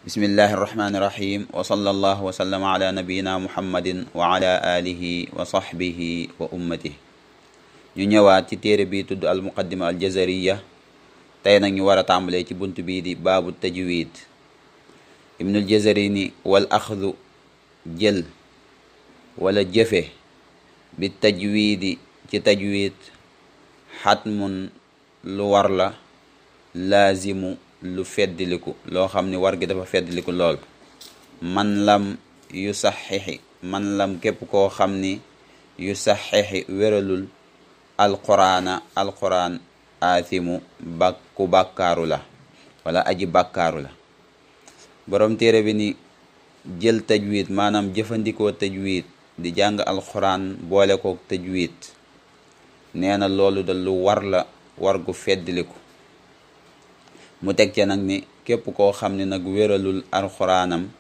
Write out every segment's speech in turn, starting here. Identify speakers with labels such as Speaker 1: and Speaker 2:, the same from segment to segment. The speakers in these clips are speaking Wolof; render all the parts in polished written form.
Speaker 1: bismillahi irrahmani irrahim wa sallallahu wa sallama ala nabiyina muhammadin wa ala alihi wa sahbihi wa ummatihi. ñu ñëwaat ci téere bi tudd al muqaddima al jazariya. tey nag ñu war a tàmbalee ci bunt bii di baabu tajwid. ibnul jazari ni wal axdu jël wala jëfe bi tajwidi ci tajwid xatmun lu war la, laazimu lu feddiliku loo xam ni war gi dafa feddiliku lool. man lam yu saxixi man lam képp koo xam ni yu saxixi wéralul alquraana aathimu ku bàkkaaru la wala aji bàkkaaru la. borom téere bi ni jël tajwid maanaam jëfandikoo tajwid di jàng alquran boole kook tajwid nee na loolu da lu war la, war gu feddiliku. mu teg ca nag ni képp koo xam ne nag wéralul alxuraanam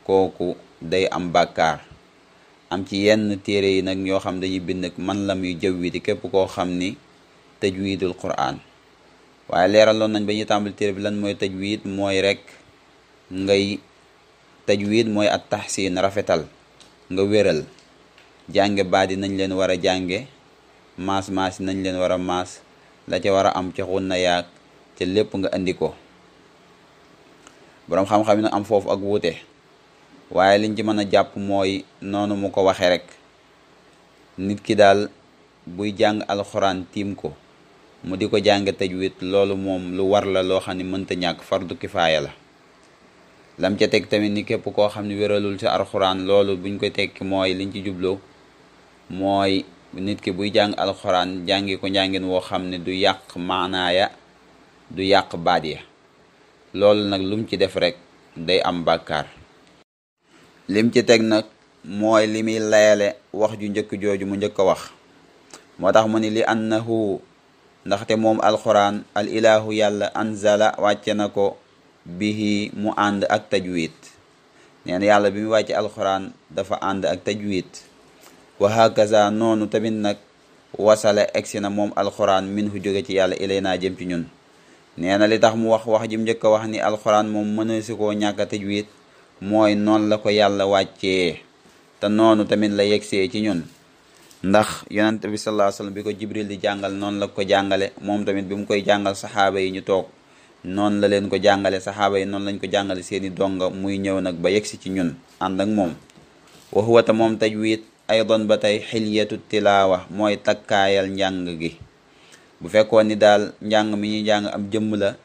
Speaker 1: kooku day am bàkkaar. am ci yenn téere yi nag ñoo xam dañuy bind nag man lam yu jawwidi képp koo xam ni tajwidul quraan. waaye leeraloon nañ ba ñuy tàmbali téere bi lan mooy tajwid. mooy rek tajwid mooy at tahsin, rafetal nga wéral. jànge baat yi nañ leen war a jànge, maas yi nañ leen war a maas, la ca war a am ca xunna yaag te lépp nga andi ko. boroom xam-xam yi nag am foofu ak wuute, waaye liñ ci mën a jàpp mooy noonu mu ko waxee rek. nit ki daal buy jàng alxuraan tiim ko mu di ko jàng tajwid, loolu moom lu war la, loo xam ne mënta ñàkk, fardu kifaaya la. lam ca teg tamit ni képp koo xam ne wéralul ci alxuraan, loolu buñ ko tekki mooy liñ ci jubloo mooy nit ki buy jàng alxuraan jàngi ko njàngin woo xam ne du yàq maanaaya, du yàq baat ya. loolu nag lum ci def rek day am bàkkaar. lim ci teg nag mooy li muy layale wax ju njëkk jooju mu njëkk a wax. moo tax mu ni li annahu ndaxte moom alquran al ilahu yàlla anzala wàcce na ko bihi mu ànd ak tajwid. neen yàlla bi mu wàcce alquran dafa ànd ak tajwid. wa hakaza noonu tamit nag wasala egsi na moom alquran minhu jóge ci yàlla ilay naa jëm ci ñun. nee na li tax mu wax ji mu njëkk a wax ni alxuraan moom mëne si koo ñàkk a tajwid mooy noonu la ko yàlla wàccee, te noonu tamit la yegsee ci ñun. ndax yonent bi sallallahu alayhi wasallam bi ko jibril di jàngal noonu la ko jàngale. moom tamit bi mu koy jàngal saxaaba yi ñu toog noonu la leen ko jàngale. saxaaba yi noonu lañ ko jàngale seeni donga muy ñëw nag ba yegsi ci ñun ànd ak moom. wa huwa te moom tajwid aydan ba tey xilyatu tilaawa mooy takkaayal njàng gi. bu fekkoon ni daal njàng mi ñuy jàng am jëmm la,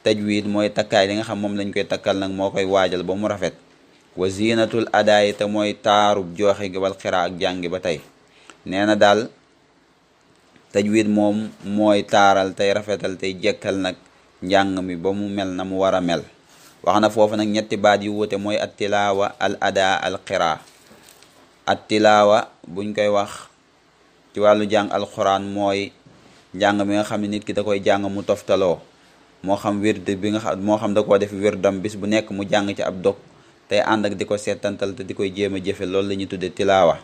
Speaker 1: tajwid mooy takkaay li nga xam moom lañ koy takkal nag moo koy waajal ba mu rafet. wa zinatul adaay te mooy taarub jooxe gi wal xiraa ak jàngi ba tey. nee na daal tajwid moom mooy taaral tey rafetal tey jekkal nag njàng mi ba mu mel na mu war a mel. wax na foofu nag ñetti baat yu wuute mooy at tilaawa, al adaa, al xiraa. at tilaawa buñ koy wax ci wàllu jàng alquran mooy njàng mi nga xam ne nit ki da koy jàng mu toftaloo, moo xam wird bi nga xam moo xam da koo def wirdam bis bu nekk mu jàng ci ab dog tey ànd ak di ko seetantal te di koy jéem a jëfe. loolu la ñuy tudde tilaawa.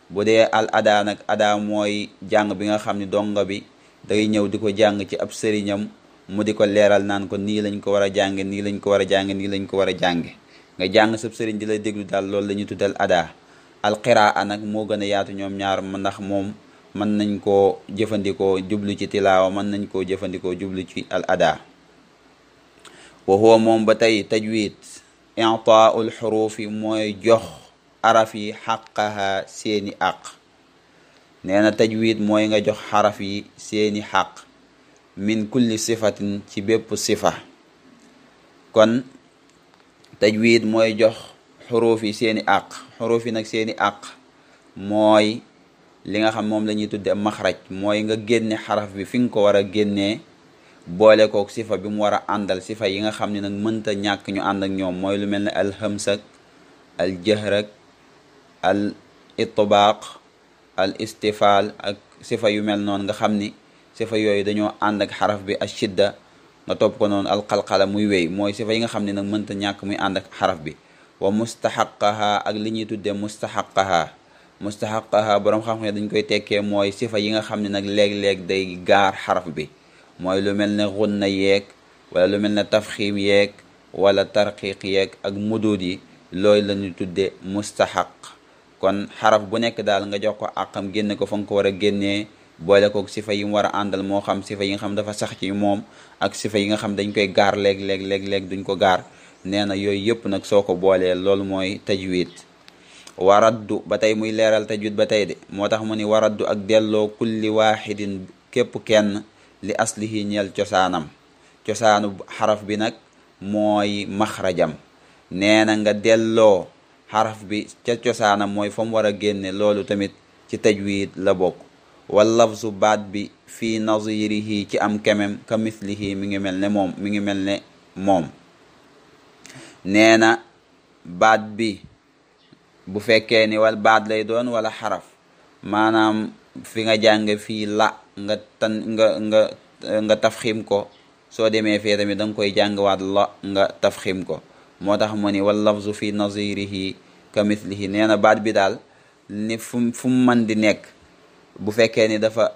Speaker 1: bu dee al ada nag, ada mooy jàng bi nga xam ne donga bi day ñëw di ko jàng ci ab sëriñam mu di ko leeral naan ko nii lañ ko war a jànge, nii lañ ko war a jànge, nii lañ ko war a jànge. nga jàng sab sëriñ di lay déglu daal, loolu la ñuy tuddal ada. al qiraa nag moo gën a yaatu ñoom ñaar, ndax moom mën nañ koo jëfandikoo jublu ci tilaawa, mën nañ koo jëfandikoo jublu ci al ada. wa huwa moom ba tey tajwid i'taa'ul xurufi mooy jox araf yi xaqaha seeni àq. nee na tajwid mooy nga jox xaraf yi seeni xaq min kulli sifatin ci bépp sifa. kon tajwid mooy jox xuruf yi seeni àq. xuruf yi nag seeni àq mooy li nga xam moom la ñuy tudde maxraj, mooy nga génne xaraf bi fi nga ko war a génnee boole kook sifa bi mu war a àndal. sifa yi nga xam ne nag mënta ñàkk ñu ànd ak ñoom mooy lu mel ne al hamsak, al jahrak, al itbaaq, al istifaal ak sifa yu mel noonu nga xam ni sifa yooyu dañoo ànd ak xaraf bi al shidda nga topp ko noonu al qalqala muy wéy. mooy sifa yi nga xam ne nag mënta ñàkk muy ànd ak xaraf bi. wa mustaxaqaha ak li ñuy tudde mustaxaqaha. boroom xam-xam dañ koy tekkee mooy sifa yi nga xam ne nag léeg-léeg day gaar xaraf bi, mooy lu mel ne gunna yeeg wala lu mel ne tafxiim yeeg wala tarqiq yeeg ak mudud yi loolu la ñu tudde mustahaq. kon xaraf bu nekk daal nga jox ko àqam génne ko fa nga ko war a génnee boole kook sifa yi mu war a àndal moo xam sifa yi nga xam dafa sax ci moom ak sifa yi nga xam dañ koy gaar léeg-léeg duñ ko gaar. nee na yooyu yëpp nag soo ko boolee loolu mooy tajwid. waraddu ba tey muy leeral tajwid ba tey de moo tax mu ni waraddu ak delloo kulli waaxidin képp kenn li aslihi ñeel cosaanam. cosaanu xaraf bi nag mooy maxrajam. nee na nga delloo xaraf bi ca cosaanam mooy fa mu war a génne loolu tamit ci tajwid la bokk. wal lafzu baat bi fii nazirihi ci am kemem ka mislihi mi ngi mel ne moom. nee na baat bi bu fekkee ni wal baat lay doon wala xaraf maanaam fi nga jàng fii la nga tafxim ko soo demee fee tamit da nga koy jàngwaat la nga tafxim ko. moo tax mu ni wal lafzu fi nazirihi ka mislihi. nee na baat bi daal ni fu mu mën di nekk bu fekkee ni dafa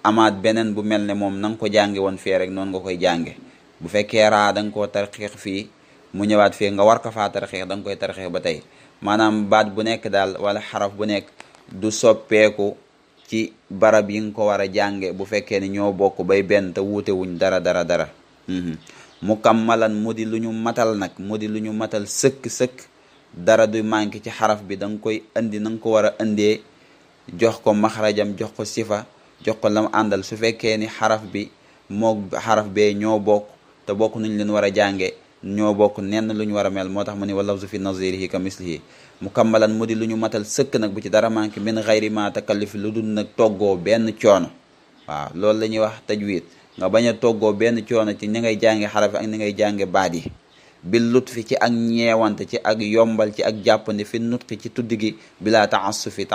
Speaker 1: amaat beneen bu mel ne moom na nga ko jànge woon fee rek noonu nga koy jànge. bu fekkee raa da nga koo tarxiix fii mu ñëwaat fii nga war ko faa tarxiix da nga koy tarxiix ba tey. maanaam baat bu nekk daal wala xaraf bu nekk du soppeeku ci barab yi nga ko war a jànge bu fekkee ni ñoo bokk bay benn te wuute wuñ dara. mukammalan mu di lu ñu matal nag mu di lu ñu matal sëkk dara du manqué ci xaraf bi da nga koy indi na nga ko war a indee jox ko maxrajam jox ko sifa jox ko lam àndal. su fekkee ni xaraf bi moog xaraf bee ñoo bokk te bokk nuñ leen war a jànge ñoo bokk nenn lu ñu war a mel. moo tax mu ni wa lafzu fi nazirihi ka mislihi. mukammalan mu di lu ñu matal sëkk nag bu ci dara manqué min xayri ma takallufi lu dul nag toggoo benn coono. waaw loolu la ñuy wax tajwid. nga bañ a toggoo benn coono ci ni ngay jànge xaraf yi ak ni ngay jànge baat yi. bil lutfi ci ak ñeewante ci ak yombal ci ak jàppandi fi nutqi ci tudd gi bila taassufi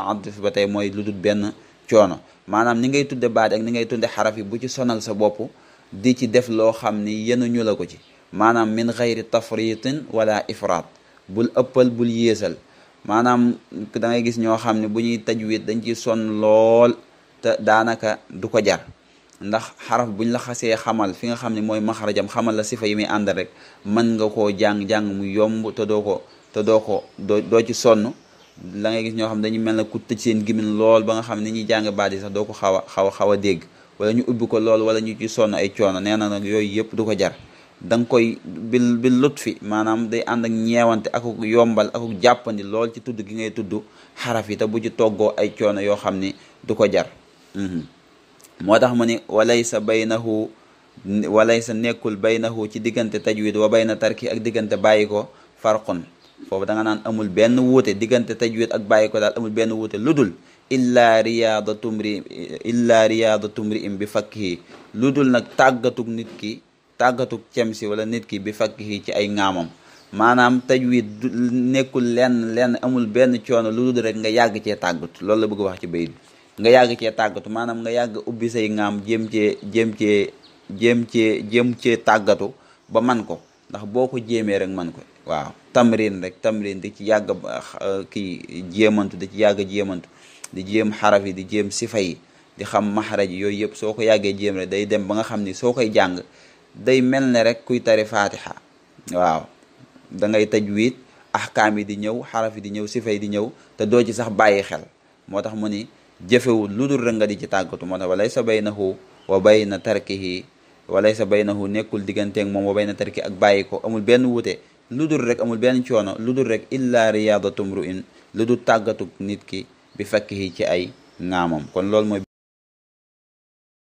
Speaker 1: ba tey mooy lu dul benn coono. maanaam ni ngay tudde baat ak ni ngay tudde xaraf yi bu ci sonal sa bopp di ci def loo xam ni yenuñu la ko ci. maanaam min xayri tafritin wala ifraat bul ëppal bul yéesal. maanaam da ngay gis ñoo xam ne bu ñuy tajwid dañ ciy sonn lool te daanaka du ko jar. ndax xaraf buñ la xasee xamal fi nga xam ne mooy maxarajam xamal la sifa yi muy àndal rek mën nga koo jàng mu yomb te doo ci sonn. la ngay gis ñoo xam dañu mel ne ku tëj seen gimin lool ba nga xam ne ni ñuy jàng baat yi sax doo ko xaw a dégg wala ñu ubbi ko lool wala ñu ci sonn ay coono. nee na nag yooyu yëpp du ko jar. da nga koy bil lutfi maanaam day ànd ak ñeewante ak yombal ak jàppandi lool ci tudd gi ngay tudd xaraf yi te bu ci toggoo ay coono yoo xam ni du ko jar. moo tax mu ni walaysa nekkul baynahu ci diggante tajwid wa bayna tarki ak diggante bàyyi ko farqun. foofu da nga naan amul benn wuute diggante tajwid ak bàyyi ko daal amul benn wuute lu dul illa riyadatu mri im bi fakkihi lu dul nag tàggatug cemsi wala nit ki bi fakkihi ci ay ŋaamam. maanaam tajwid nekkul lenn amul benn coono lu dul rek nga yàgg cee tàggatu. loolu la bëgg wax ci bayit bi nga yàgg cee tàggatu maanaam nga yàgg ubbi say ŋaam jéem cee tàggatu ba man ko. ndax boo ko jéemee rek man ko. waaw tamrin di ci yàgg jéemantu di ci yàgg jéemantu di jéem xaraf yi di jéem sifa yi di xam maxaraj yooyu yëpp soo ko yàggee jéem rek day dem ba nga xam ni soo koy jàng day mel ne rek kuy tari fatiha. waaw da ngay tajwid ahkaam yi di ñëw xaraf yi di ñëw sifa yi di ñëw te doo ci sax bàyyi xel. moo tax mu ni jëfewul lu dul rek nga di ci tàggatu. moo tax walaysa baynahu wa bayna tarkihi walaysa baynahu nekkul digganteeg moom wa bayna tarki ak bàyyi ko amul benn wuute lu dul rek amul benn coono lu dul rek illa riyadatu mru'in lu dul tàggatu nit ki bi fakkihi ci ay ŋaamam. kon loolu mooy